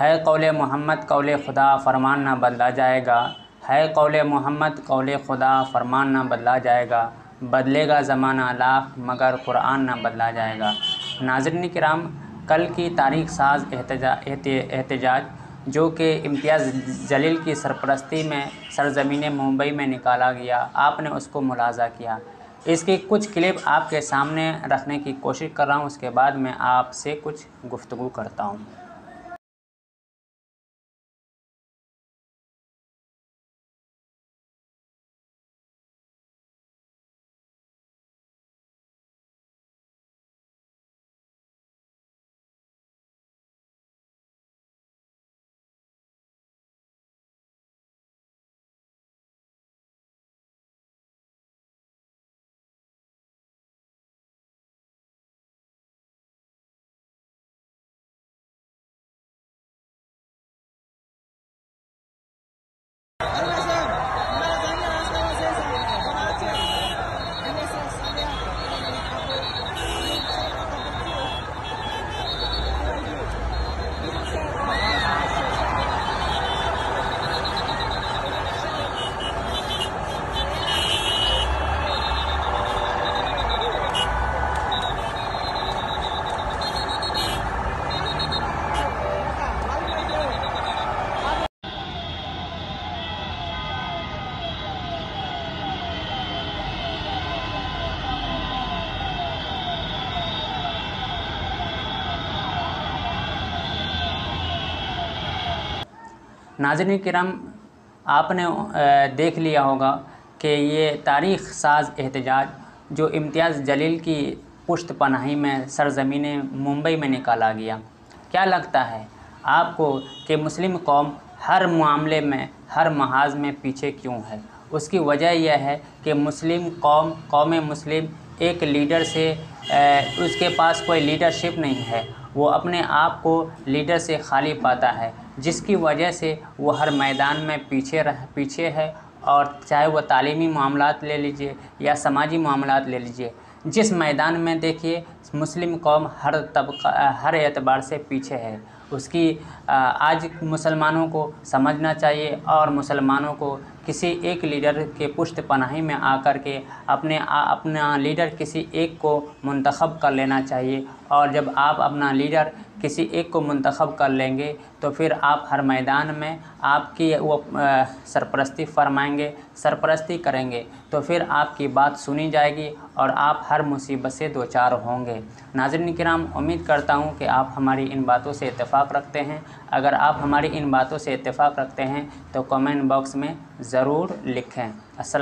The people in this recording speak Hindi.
है कौले मोहम्मद कौले खुदा फरमान ना बदला जाएगा। है कौले मोहम्मद कौले खुदा फरमान ना बदला जाएगा। बदलेगा ज़माना लाख मगर कुरान ना बदला जाएगा। नाज़रीन किराम, कल की तारीख़ साज एहतजाज जो कि इम्तियाज़ जलील की सरपरस्ती में सरज़मीन मुंबई में निकाला गया, आपने उसको मुलाज़ा किया। इसकी कुछ क्लिप आपके सामने रखने की कोशिश कर रहा हूँ, उसके बाद मैं आपसे कुछ गुफ्तगू करता हूँ। नाज़रीन किराम, आपने देख लिया होगा कि ये तारीख़ साज एहतजाज जो इम्तियाज़ जलील की पुश्त पनाही में सरज़मीन मुंबई में निकाला गया, क्या लगता है आपको कि मुस्लिम कौम हर मामले में, हर महाज में पीछे क्यों है? उसकी वजह यह है कि मुस्लिम कौम मुस्लिम एक लीडर से उसके पास कोई लीडरशिप नहीं है। वो अपने आप को लीडर से खाली पाता है, जिसकी वजह से वो हर मैदान में पीछे है। और चाहे वह तालीमी मामलात ले लीजिए या समाजी मामलात ले लीजिए, जिस मैदान में देखिए मुस्लिम कौम हर एतबार से पीछे है। उसकी आज मुसलमानों को समझना चाहिए और मुसलमानों को किसी एक लीडर के पुश्त पनाही में आकर के अपना लीडर किसी एक को मुंतखब कर लेना चाहिए। और जब आप अपना लीडर किसी एक को मुंतखब कर लेंगे तो फिर आप हर मैदान में आपकी वो सरपरस्ती फरमाएंगे, सरपरस्ती करेंगे, तो फिर आपकी बात सुनी जाएगी और आप हर मुसीबत से दो चार होंगे। नाज़रीन किराम, उम्मीद करता हूँ कि आप हमारी इन बातों से इत्तेफ़ाक़ रखते हैं। अगर आप हमारी इन बातों से इत्तेफ़ाक़ रखते हैं तो कमेंट बॉक्स में ज़रूर लिखें।